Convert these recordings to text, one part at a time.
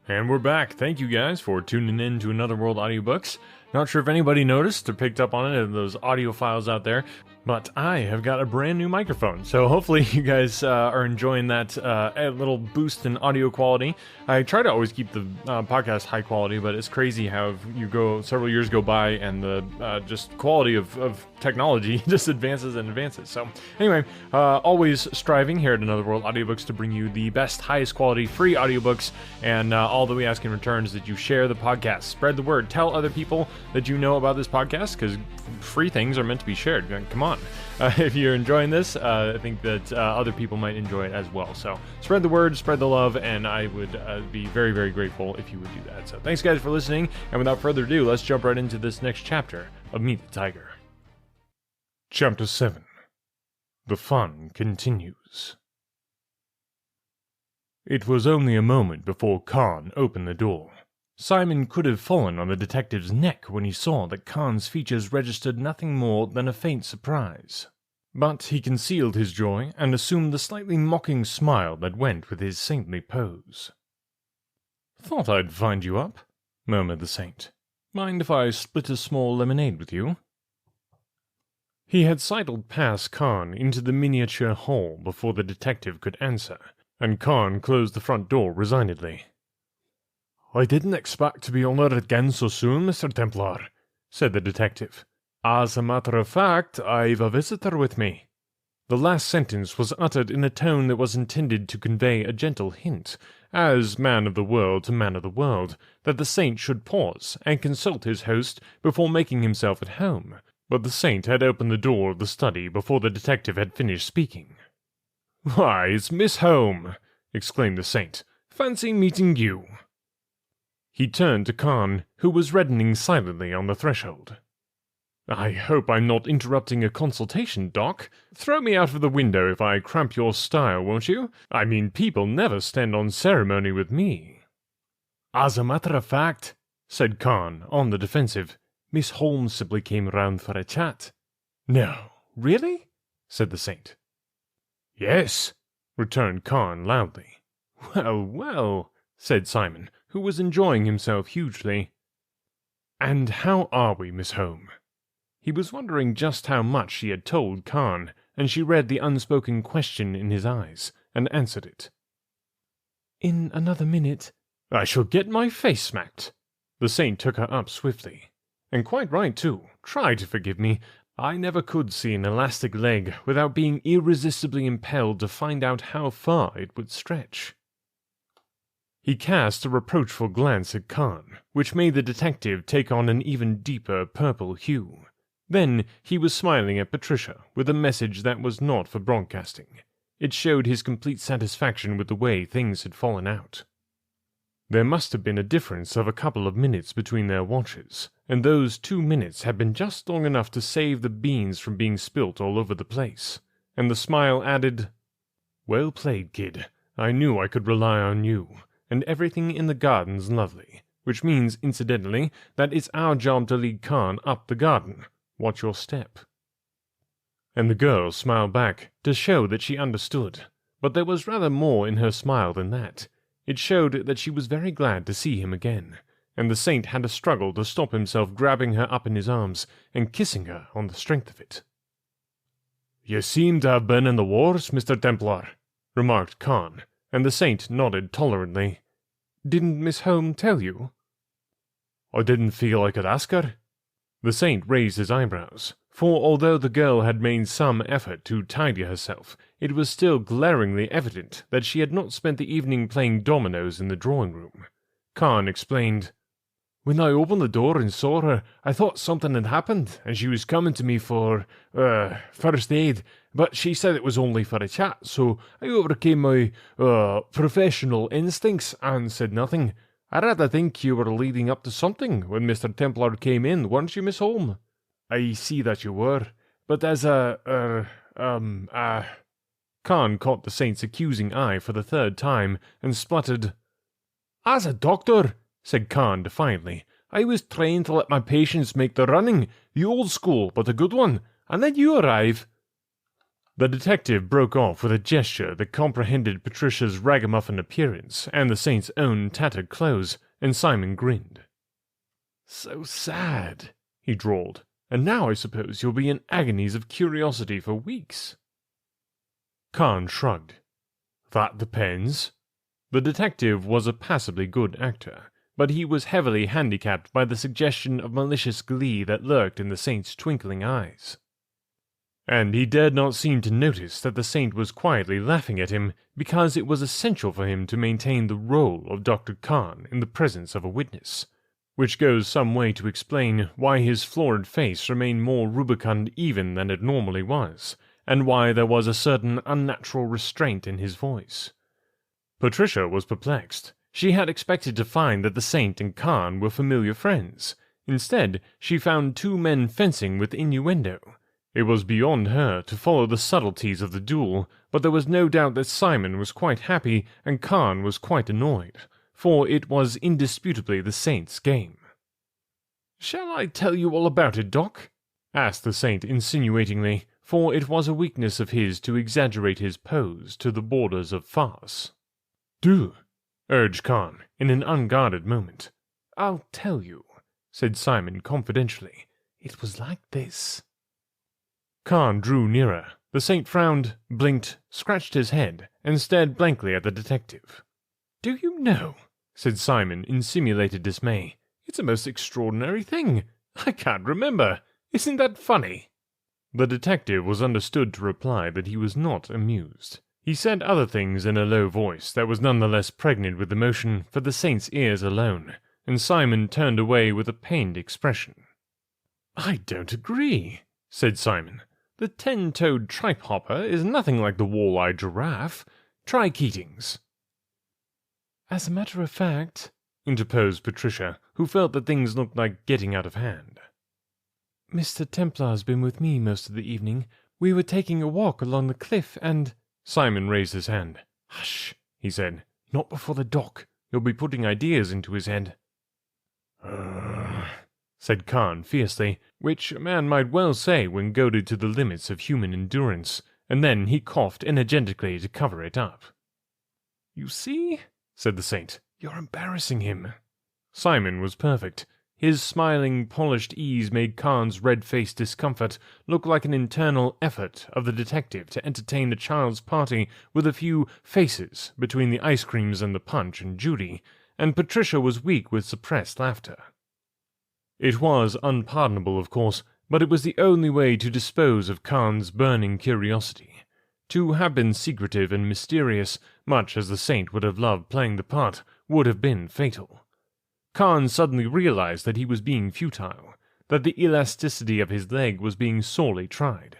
And we're back. Thank you guys for tuning in to Another World Audiobooks. Not sure if anybody noticed or picked up on it of those audio files out there, but I have got a brand new microphone. So hopefully you guys are enjoying that a little boost in audio quality. I try to always keep the podcast high quality, but it's crazy how several years go by and the just quality of technology just advances and advances. So anyway, always striving here at Another World Audiobooks to bring you the best, highest quality free audiobooks, and all that we ask in return is that you share the podcast, spread the word, tell other people that you know about this podcast, because free things are meant to be shared. Come on. If you're enjoying this, I think that other people might enjoy it as well. So spread the word, spread the love, and I would be very, very grateful if you would do that. So thanks guys for listening, and without further ado, let's jump right into this next chapter of Meet the Tiger. Chapter 7. The Fun Continues. It was only a moment before Khan opened the door. Simon could have fallen on the detective's neck when he saw that Khan's features registered nothing more than a faint surprise. But he concealed his joy and assumed the slightly mocking smile that went with his saintly pose. "Thought I'd find you up," murmured the saint. "Mind if I split a small lemonade with you?" He had sidled past Khan into the miniature hall before the detective could answer, and Khan closed the front door resignedly. "I didn't expect to be honoured again so soon, Mr. Templar," said the detective. "As a matter of fact, I've a visitor with me." The last sentence was uttered in a tone that was intended to convey a gentle hint, as man of the world to man of the world, that the saint should pause and consult his host before making himself at home. But the saint had opened the door of the study before the detective had finished speaking. "Why, it's Miss Home!" exclaimed the saint. "Fancy meeting you!" He turned to Khan, who was reddening silently on the threshold. "I hope I'm not interrupting a consultation, Doc. Throw me out of the window if I cramp your style, won't you? I mean, people never stand on ceremony with me." "As a matter of fact," said Khan, on the defensive, "Miss Holmes simply came round for a chat." "No, really?" said the saint. "Yes," returned Khan loudly. "Well, well," said Simon, who was enjoying himself hugely. "And how are we, Miss Home?" He was wondering just how much she had told Khan, and she read the unspoken question in his eyes, and answered it. "In another minute." "I shall get my face smacked." The saint took her up swiftly. "And quite right, too. Try to forgive me. I never could see an elastic leg without being irresistibly impelled to find out how far it would stretch." He cast a reproachful glance at Khan, which made the detective take on an even deeper purple hue. Then he was smiling at Patricia with a message that was not for broadcasting. It showed his complete satisfaction with the way things had fallen out. There must have been a difference of a couple of minutes between their watches, and those 2 minutes had been just long enough to save the beans from being spilt all over the place. And the smile added, "Well played, kid. I knew I could rely on you. And everything in the garden's lovely, which means, incidentally, that it's our job to lead Khan up the garden. Watch your step." And the girl smiled back, to show that she understood, but there was rather more in her smile than that. It showed that she was very glad to see him again, and the saint had a struggle to stop himself grabbing her up in his arms and kissing her on the strength of it. "You seem to have been in the wars, Mr. Templar," remarked Khan, and the saint nodded tolerantly. "Didn't Miss Home tell you?" "I didn't feel I could ask her." The saint raised his eyebrows, for although the girl had made some effort to tidy herself, it was still glaringly evident that she had not spent the evening playing dominoes in the drawing-room. Khan explained, "When I opened the door and saw her, I thought something had happened, and she was coming to me for, first aid, but she said it was only for a chat, so I overcame my, professional instincts and said nothing. I rather think you were leading up to something when Mr. Templar came in, weren't you, Miss Holmes?" "I see that you were, but as Khan caught the saint's accusing eye for the third time, and spluttered. "As a doctor," said Khan defiantly, "I was trained to let my patients make the running, the old school, but a good one, and then you arrive." The detective broke off with a gesture that comprehended Patricia's ragamuffin appearance and the saint's own tattered clothes, and Simon grinned. "So sad," he drawled, "and now I suppose you'll be in agonies of curiosity for weeks." Khan shrugged. "That depends." The detective was a passably good actor, but he was heavily handicapped by the suggestion of malicious glee that lurked in the saint's twinkling eyes. And he dared not seem to notice that the saint was quietly laughing at him because it was essential for him to maintain the role of Dr. Khan in the presence of a witness, which goes some way to explain why his florid face remained more rubicund even than it normally was, and why there was a certain unnatural restraint in his voice. Patricia was perplexed. She had expected to find that the saint and Khan were familiar friends. Instead, she found two men fencing with innuendo. It was beyond her to follow the subtleties of the duel, but there was no doubt that Simon was quite happy and Khan was quite annoyed, for it was indisputably the saint's game. "Shall I tell you all about it, Doc?" asked the saint insinuatingly, for it was a weakness of his to exaggerate his pose to the borders of farce. "Do," urged Khan in an unguarded moment. "I'll tell you," said Simon confidentially. "It was like this." Khan drew nearer. The saint frowned, blinked, scratched his head, and stared blankly at the detective. "Do you know," said Simon in simulated dismay, "it's a most extraordinary thing. I can't remember. Isn't that funny?" The detective was understood to reply that he was not amused. He said other things in a low voice that was nonetheless pregnant with emotion for the saint's ears alone, and Simon turned away with a pained expression. "I don't agree," said Simon. "The 10-toed tripe-hopper is nothing like the wall-eyed giraffe. Try Keating's." "As a matter of fact," interposed Patricia, who felt that things looked like getting out of hand, "Mr. Templar's been with me most of the evening. We were taking a walk along the cliff, and—" Simon raised his hand. "Hush," he said. "Not before the doc. You'll be putting ideas into his head." Said Khan fiercely, which a man might well say when goaded to the limits of human endurance, and then he coughed energetically to cover it up. "You see," said the saint, "you're embarrassing him." Simon was perfect. His smiling, polished ease made Khan's red-faced discomfort look like an internal effort of the detective to entertain a child's party with a few faces between the ice creams and the punch and Judy, and Patricia was weak with suppressed laughter. It was unpardonable, of course, but it was the only way to dispose of Khan's burning curiosity. To have been secretive and mysterious, much as the saint would have loved playing the part, would have been fatal. Khan suddenly realized that he was being futile, that the elasticity of his leg was being sorely tried.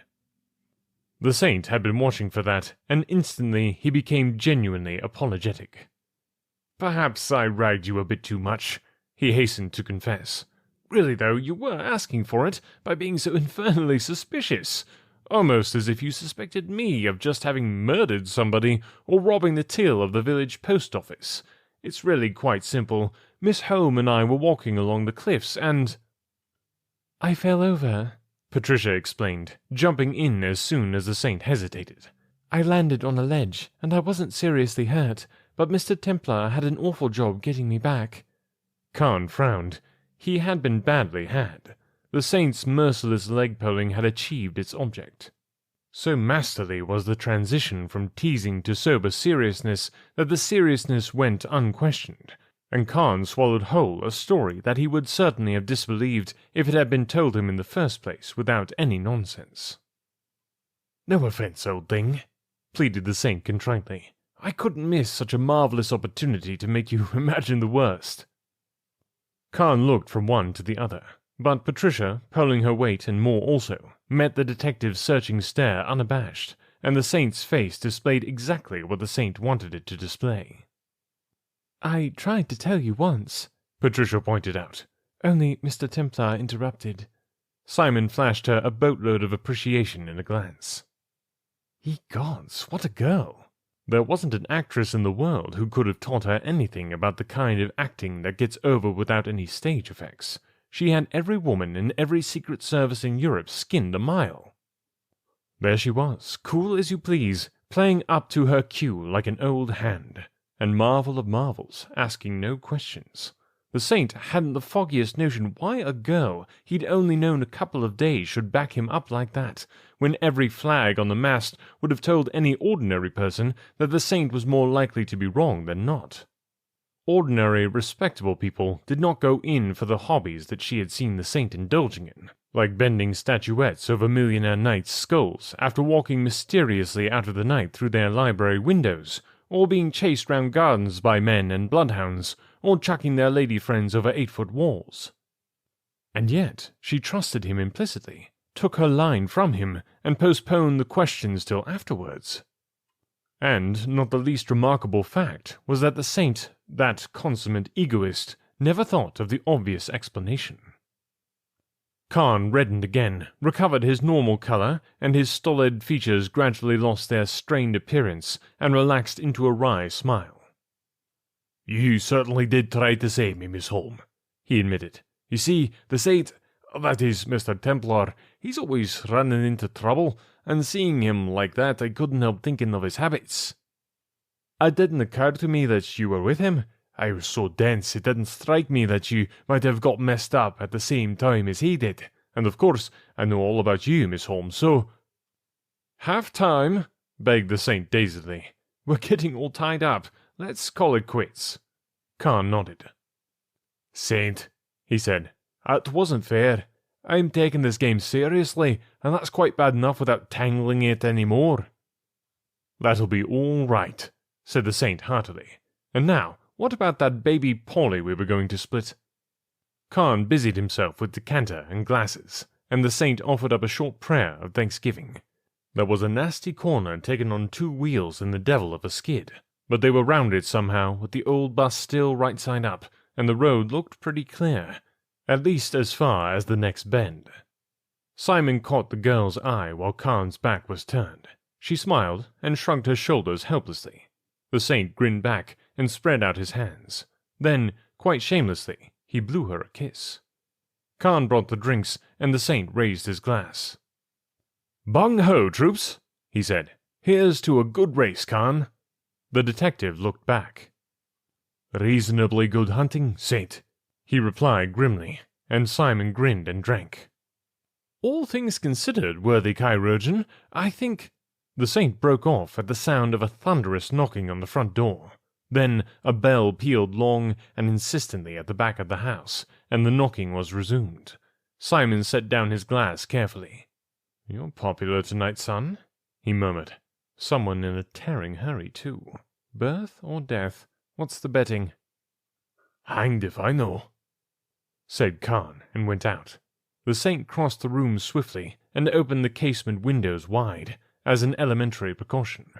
The saint had been watching for that, and instantly he became genuinely apologetic. "Perhaps I ragged you a bit too much," he hastened to confess. "Really, though, you were asking for it by being so infernally suspicious, almost as if you suspected me of just having murdered somebody or robbing the till of the village post office. It's really quite simple. Miss Home and I were walking along the cliffs, and—" "I fell over," Patricia explained, jumping in as soon as the saint hesitated. "I landed on a ledge, and I wasn't seriously hurt, but Mr. Templar had an awful job getting me back." Khan frowned. He had been badly had. The saint's merciless leg-pulling had achieved its object. So masterly was the transition from teasing to sober seriousness that the seriousness went unquestioned, and Khan swallowed whole a story that he would certainly have disbelieved if it had been told him in the first place without any nonsense. "No offense, old thing," pleaded the saint contritely. "I couldn't miss such a marvelous opportunity to make you imagine the worst." Khan looked from one to the other, but Patricia, pulling her weight and more also, met the detective's searching stare unabashed, and the saint's face displayed exactly what the saint wanted it to display. "I tried to tell you once," Patricia pointed out, "only Mr. Templar interrupted." Simon flashed her a boatload of appreciation in a glance. Ye gods, what a girl! There wasn't an actress in the world who could have taught her anything about the kind of acting that gets over without any stage effects. She had every woman in every Secret Service in Europe skinned a mile. There she was, cool as you please, playing up to her cue like an old hand, and marvel of marvels, asking no questions. The Saint hadn't the foggiest notion why a girl he'd only known a couple of days should back him up like that, when every flag on the mast would have told any ordinary person that the Saint was more likely to be wrong than not. Ordinary, respectable people did not go in for the hobbies that she had seen the Saint indulging in, like bending statuettes over millionaire knights' skulls after walking mysteriously out of the night through their library windows, or being chased round gardens by men and bloodhounds, or chucking their lady friends over 8-foot walls. And yet she trusted him implicitly, took her line from him, and postponed the questions till afterwards. And not the least remarkable fact was that the Saint, that consummate egoist, never thought of the obvious explanation. Khan reddened again, recovered his normal color, and his stolid features gradually lost their strained appearance and relaxed into a wry smile. "You certainly did try to save me, Miss Holmes," he admitted. "You see, the Saint, that is, Mr. Templar, he's always running into trouble, and seeing him like that I couldn't help thinking of his habits. It didn't occur to me that you were with him. I was so dense it didn't strike me that you might have got messed up at the same time as he did, and of course I know all about you, Miss Holmes, so—" "Half time," begged the Saint dazedly. "We're getting all tied up. Let's call it quits." Khan nodded. "Saint," he said, "it wasn't fair. I'm taking this game seriously, and that's quite bad enough without tangling it any more." "That'll be all right," said the Saint heartily. "And now, what about that baby Polly we were going to split?" Khan busied himself with decanter and glasses, and the Saint offered up a short prayer of thanksgiving. There was a nasty corner taken on 2 wheels in the devil of a skid, but they were rounded somehow with the old bus still right side up, and the road looked pretty clear, at least as far as the next bend. Simon caught the girl's eye while Khan's back was turned. She smiled and shrugged her shoulders helplessly. The Saint grinned back and spread out his hands. Then, quite shamelessly, he blew her a kiss. Khan brought the drinks, and the Saint raised his glass. "Bung-ho, troops," he said. "Here's to a good race, Khan." The detective looked back. "Reasonably good hunting, Saint," he replied grimly, and Simon grinned and drank. "All things considered, worthy chirurgeon, I think—" The Saint broke off at the sound of a thunderous knocking on the front door. Then a bell pealed long and insistently at the back of the house, and the knocking was resumed. Simon set down his glass carefully. "You're popular tonight, son," he murmured. "Someone in a tearing hurry, too. Birth or death? What's the betting?" "Hanged if I know," said Khan, and went out. The Saint crossed the room swiftly and opened the casement windows wide, as an elementary precaution.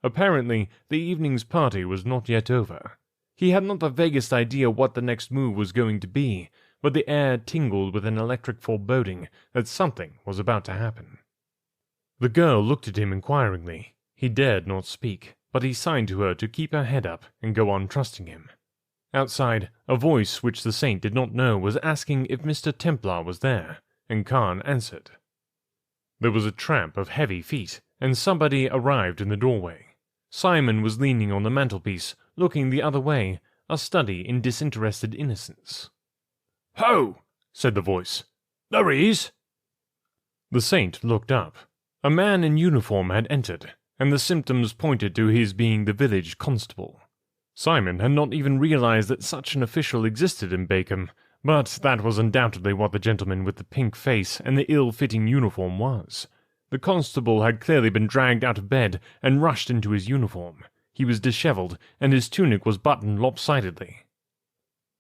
Apparently, the evening's party was not yet over. He had not the vaguest idea what the next move was going to be, but the air tingled with an electric foreboding that something was about to happen. The girl looked at him inquiringly. He dared not speak, but he signed to her to keep her head up and go on trusting him. Outside, a voice which the Saint did not know was asking if Mr. Templar was there, and Khan answered. There was a tramp of heavy feet, and somebody arrived in the doorway. Simon was leaning on the mantelpiece, looking the other way, a study in disinterested innocence. "Ho!" said the voice. "There he is!" The Saint looked up. A man in uniform had entered, and the symptoms pointed to his being the village constable. Simon had not even realized that such an official existed in Bakem, but that was undoubtedly what the gentleman with the pink face and the ill-fitting uniform was. The constable had clearly been dragged out of bed and rushed into his uniform. He was dishevelled, and his tunic was buttoned lopsidedly.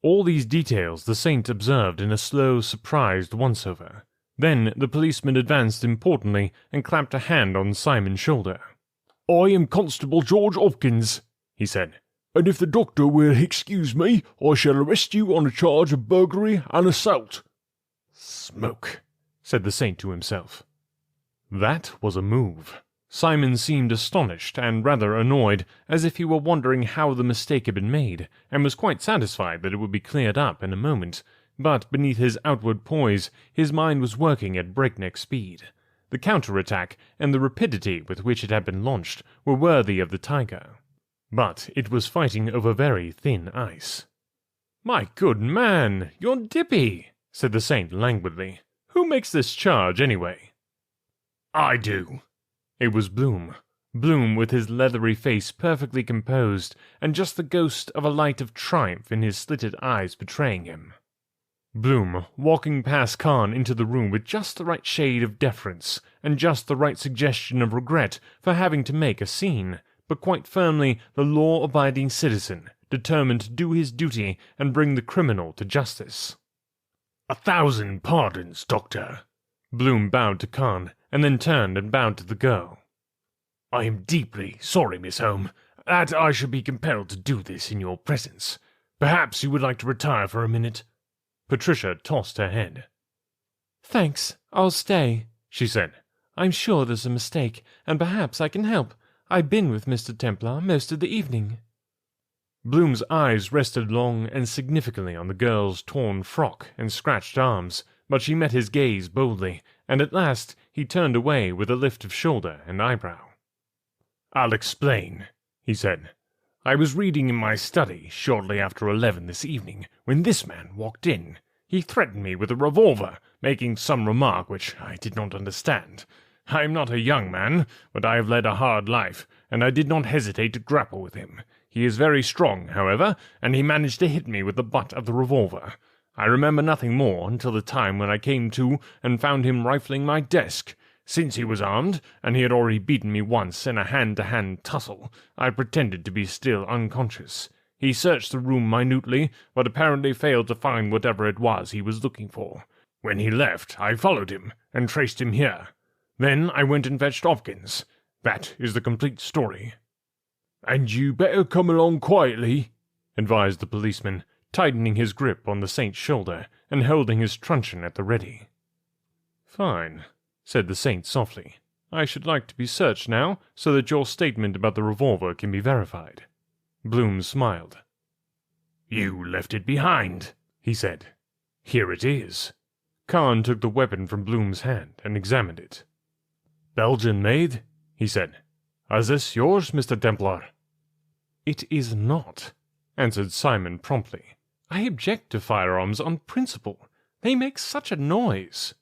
All these details the Saint observed in a slow, surprised once-over. Then the policeman advanced importantly and clapped a hand on Simon's shoulder. "I am Constable George Hopkins," he said, "and if the doctor will excuse me, I shall arrest you on a charge of burglary and assault." "Smoke," said the Saint to himself. That was a move. Simon seemed astonished and rather annoyed, as if he were wondering how the mistake had been made, and was quite satisfied that it would be cleared up in a moment. But beneath his outward poise, his mind was working at breakneck speed. The counterattack and the rapidity with which it had been launched were worthy of the tiger. But it was fighting over very thin ice. "My good man, you're dippy," said the saint languidly. "Who makes this charge, anyway?" "I do." It was Bloom. Bloom with his leathery face perfectly composed, and just the ghost of a light of triumph in his slitted eyes betraying him. Bloom, walking past Khan into the room with just the right shade of deference, and just the right suggestion of regret for having to make a scene, but quite firmly the law-abiding citizen, determined to do his duty and bring the criminal to justice. "1,000 pardons, Doctor." Bloom bowed to Khan, and then turned and bowed to the girl. "I am deeply sorry, Miss Home, that I should be compelled to do this in your presence. Perhaps you would like to retire for a minute?" Patricia tossed her head. "Thanks, I'll stay," she said. "I'm sure there's a mistake, and perhaps I can help. I've been with Mr. Templar most of the evening." Bloom's eyes rested long and significantly on the girl's torn frock and scratched arms, but she met his gaze boldly, and at last he turned away with a lift of shoulder and eyebrow. "I'll explain," he said. "I was reading in my study shortly after 11 this evening when this man walked in. He threatened me with a revolver, making some remark which I did not understand. I am not a young man, but I have led a hard life, and I did not hesitate to grapple with him. He is very strong, however, and he managed to hit me with the butt of the revolver. I remember nothing more until the time when I came to and found him rifling my desk. Since he was armed, and he had already beaten me once in a hand-to-hand tussle, I pretended to be still unconscious. He searched the room minutely, but apparently failed to find whatever it was he was looking for. When he left, I followed him, and traced him here. Then I went and fetched Hopkins. That is the complete story." "And you better come along quietly," advised the policeman, tightening his grip on the saint's shoulder, and holding his truncheon at the ready. "Fine," said the saint softly. "I should like to be searched now, so that your statement about the revolver can be verified." Bloom smiled. "You left it behind," he said. "Here it is." Khan took the weapon from Bloom's hand and examined it. "Belgian made?" he said. "Is this yours, Mr. Templar?" "It is not," answered Simon promptly. "I object to firearms on principle. They make such a noise."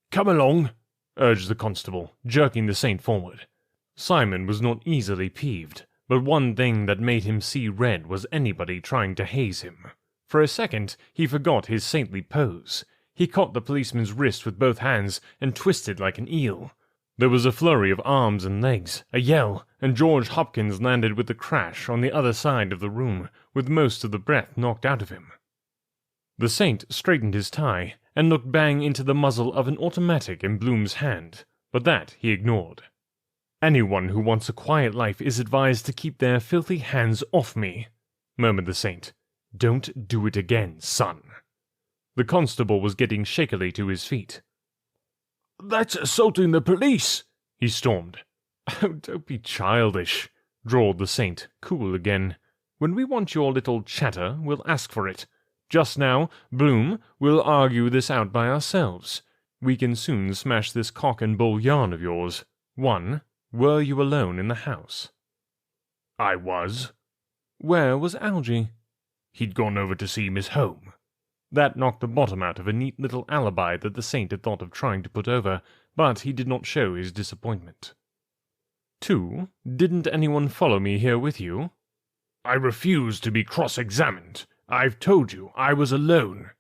"Come along," urged the constable, jerking the saint forward. Simon was not easily peeved, but one thing that made him see red was anybody trying to haze him. For a second, he forgot his saintly pose. He caught the policeman's wrist with both hands and twisted like an eel. There was a flurry of arms and legs, a yell, and George Hopkins landed with a crash on the other side of the room, with most of the breath knocked out of him. The saint straightened his tie and looked bang into the muzzle of an automatic in Bloom's hand, but that he ignored. "Anyone who wants a quiet life is advised to keep their filthy hands off me," murmured the saint. "Don't do it again, son." The constable was getting shakily to his feet. "That's assaulting the police," he stormed. "Oh, don't be childish," drawled the saint, cool again. "When we want your little chatter, we'll ask for it. Just now, Bloom, we'll argue this out by ourselves. We can soon smash this cock and bull yarn of yours. 1. Were you alone in the house?" "I was." "Where was Algy?" "He'd gone over to see Miss Home." That knocked the bottom out of a neat little alibi that the saint had thought of trying to put over, but he did not show his disappointment. 2. Didn't anyone follow me here with you?" "I refuse to be cross-examined. I've told you I was alone."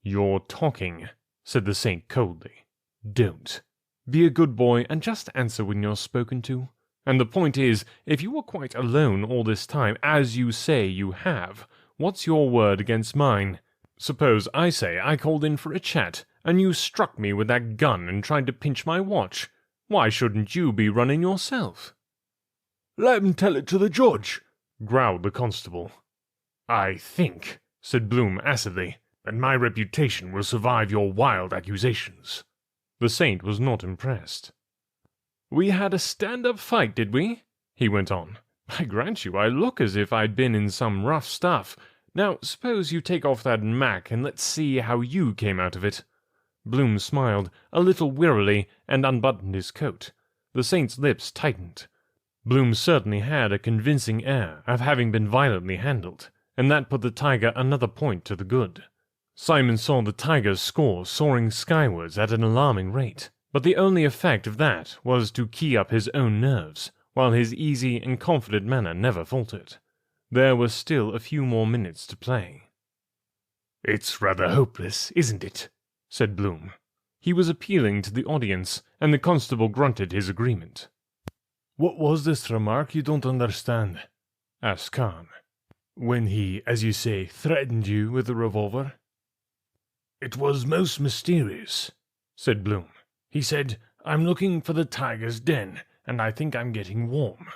"You're talking," said the saint coldly. "Don't. Be a good boy and just answer when you're spoken to. And the point is, if you were quite alone all this time, as you say you have, what's your word against mine? Suppose I say I called in for a chat, and you struck me with that gun and tried to pinch my watch. Why shouldn't you be running yourself?" "Let 'em tell it to the judge," growled the constable. "I think," said Bloom acidly, "that my reputation will survive your wild accusations." The saint was not impressed. "We had a stand-up fight, did we?" he went on. "I grant you I look as if I'd been in some rough stuff. Now, suppose you take off that mac and let's see how you came out of it." Bloom smiled, a little wearily, and unbuttoned his coat. The saint's lips tightened. Bloom certainly had a convincing air of having been violently handled, and that put the tiger another point to the good. Simon saw the tiger's score soaring skywards at an alarming rate, but the only effect of that was to key up his own nerves, while his easy and confident manner never faltered. There were still a few more minutes to play. "It's rather hopeless, isn't it?" said Bloom. He was appealing to the audience, and the constable grunted his agreement. "What was this remark you don't understand?" asked Khan. "When he, as you say, threatened you with a revolver?" "It was most mysterious," said Bloom. "He said, 'I'm looking for the tiger's den, and I think I'm getting warm.'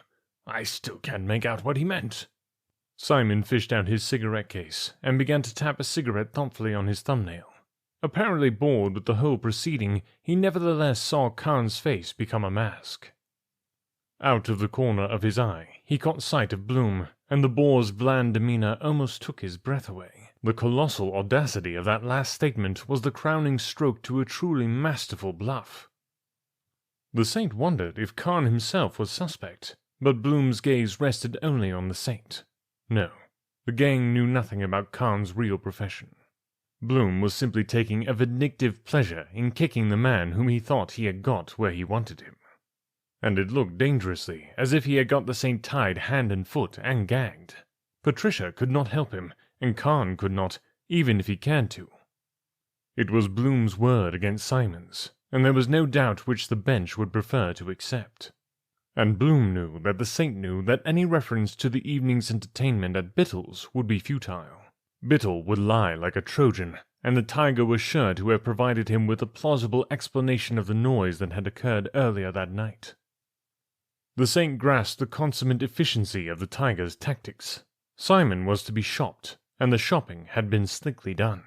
I still can't make out what he meant." Simon fished out his cigarette case and began to tap a cigarette thoughtfully on his thumbnail. Apparently bored with the whole proceeding, he nevertheless saw Khan's face become a mask. Out of the corner of his eye, he caught sight of Bloom, and the boar's bland demeanor almost took his breath away. The colossal audacity of that last statement was the crowning stroke to a truly masterful bluff. The saint wondered if Khan himself was suspect, but Bloom's gaze rested only on the saint. No, the gang knew nothing about Khan's real profession. Bloom was simply taking a vindictive pleasure in kicking the man whom he thought he had got where he wanted him. And it looked dangerously as if he had got the saint tied hand and foot and gagged. Patricia could not help him, and Khan could not, even if he cared to. It was Bloom's word against Simon's, and there was no doubt which the bench would prefer to accept. And Bloom knew that the saint knew that any reference to the evening's entertainment at Bittle's would be futile. Bittle would lie like a Trojan, and the tiger was sure to have provided him with a plausible explanation of the noise that had occurred earlier that night. The saint grasped the consummate efficiency of the tiger's tactics. Simon was to be shopped, and the shopping had been slickly done.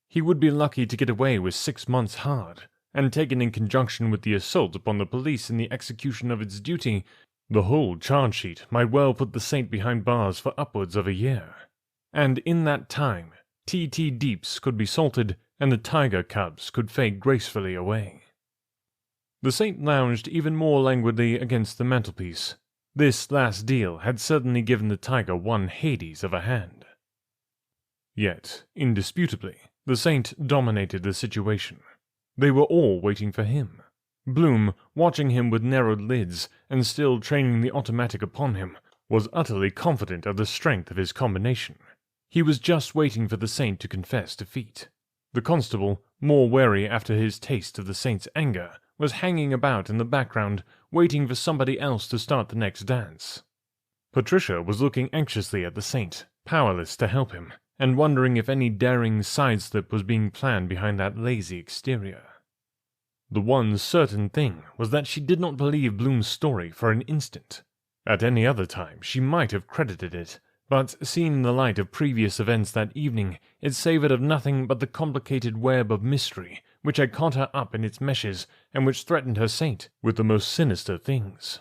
He would be lucky to get away with 6 months hard, and taken in conjunction with the assault upon the police in the execution of its duty, the whole charge sheet might well put the saint behind bars for upwards of a year. And in that time, T.T. Deeps could be salted, and the tiger cubs could fade gracefully away. The saint lounged even more languidly against the mantelpiece. This last deal had certainly given the tiger one Hades of a hand. Yet, indisputably, the saint dominated the situation. They were all waiting for him. Bloom, watching him with narrowed lids and still training the automatic upon him, was utterly confident of the strength of his combination. He was just waiting for the saint to confess defeat. The constable, more wary after his taste of the saint's anger, was hanging about in the background, waiting for somebody else to start the next dance. Patricia was looking anxiously at the saint, powerless to help him, and wondering if any daring sidestep was being planned behind that lazy exterior. The one certain thing was that she did not believe Bloom's story for an instant. At any other time she might have credited it, but seen in the light of previous events that evening, it savoured of nothing but the complicated web of mystery which had caught her up in its meshes and which threatened her saint with the most sinister things.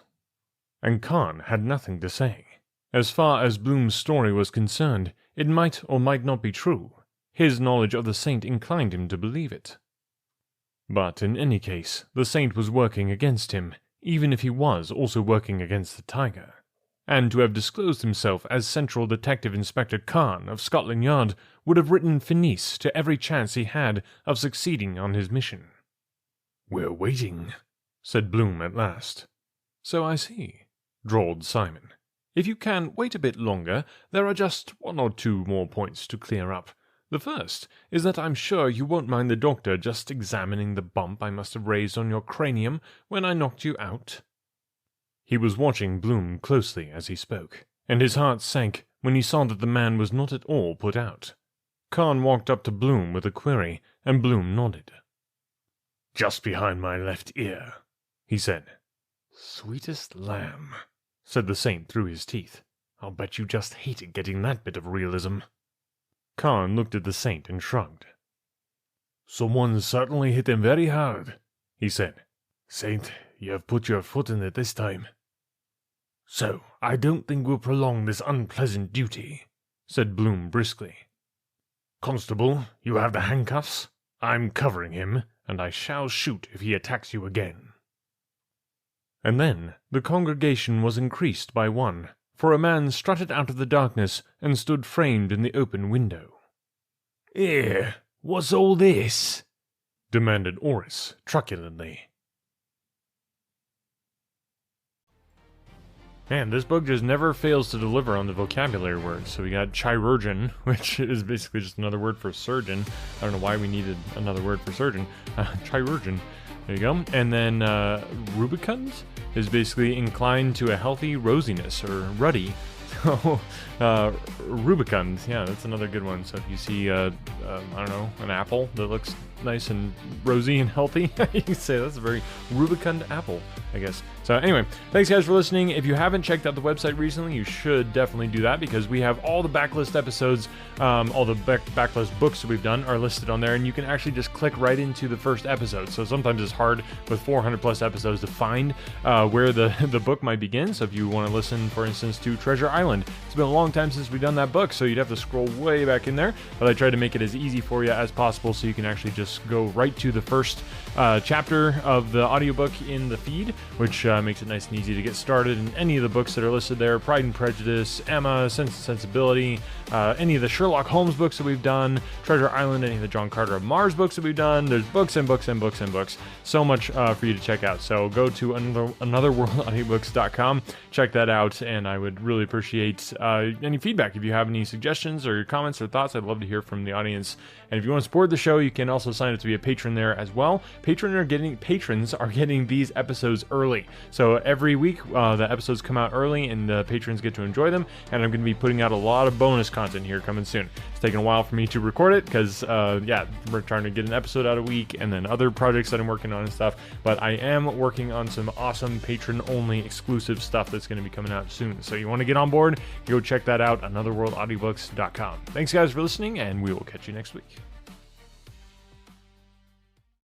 And Khan had nothing to say. As far as Bloom's story was concerned, it might or might not be true. His knowledge of the saint inclined him to believe it. But in any case, the saint was working against him, even if he was also working against the tiger. And to have disclosed himself as Central Detective Inspector Khan of Scotland Yard would have written finis to every chance he had of succeeding on his mission. "We're waiting," said Bloom at last. "So I see," drawled Simon. "If you can wait a bit longer, there are just 1 or 2 more points to clear up. The first is that I'm sure you won't mind the doctor just examining the bump I must have raised on your cranium when I knocked you out." He was watching Bloom closely as he spoke, and his heart sank when he saw that the man was not at all put out. Khan walked up to Bloom with a query, and Bloom nodded. "Just behind my left ear," he said. "Sweetest lamb," said the saint through his teeth. "I'll bet you just hated getting that bit of realism." Khan looked at the saint and shrugged. "Someone certainly hit him very hard," he said. "Saint, you have put your foot in it this time." "So, I don't think we'll prolong this unpleasant duty," said Bloom briskly. "Constable, you have the handcuffs. I'm covering him, and I shall shoot if he attacks you again." And then the congregation was increased by one, for a man strutted out of the darkness and stood framed in the open window. "Here, what's all this?" demanded Oris truculently. Man, this book just never fails to deliver on the vocabulary words. So we got chirurgeon, which is basically just another word for surgeon. I don't know why we needed another word for surgeon. Chirurgeon. There you go. And then rubicund is basically inclined to a healthy rosiness or ruddy. So rubicund, yeah, that's another good one. So if you see, I don't know, an apple that looks nice and rosy and healthy, you can say that's a very rubicund apple, I guess. So anyway, thanks guys for listening. If you haven't checked out the website recently, you should definitely do that, because we have all the backlist episodes, all the backlist books that we've done are listed on there, and you can actually just click right into the first episode. So sometimes it's hard with 400 plus episodes to find where the book might begin. So if you want to listen, for instance, to Treasure Island, it's been a long time since we've done that book, so you'd have to scroll way back in there, but I tried to make it as easy for you as possible so you can actually just go right to the first chapter of the audiobook in the feed, which makes it nice and easy to get started. And any of the books that are listed there, Pride and Prejudice, Emma, Sense and Sensibility, any of the Sherlock Holmes books that we've done, Treasure Island, any of the John Carter of Mars books that we've done, there's books and books and books and books. So much for you to check out. So go to anotherworldaudiobooks.com, check that out, and I would really appreciate any feedback. If you have any suggestions or comments or thoughts, I'd love to hear from the audience. And if you want to support the show, you can also sign up to be a patron there as well. Patrons are getting these episodes early. So every week, the episodes come out early, and the patrons get to enjoy them. And I'm going to be putting out a lot of bonus content here coming soon. It's taken a while for me to record it because, we're trying to get an episode out a week, and then other projects that I'm working on and stuff. But I am working on some awesome patron-only exclusive stuff that's going to be coming out soon. So you want to get on board, go check that out, anotherworldaudiobooks.com. Thanks guys for listening, and we will catch you next week.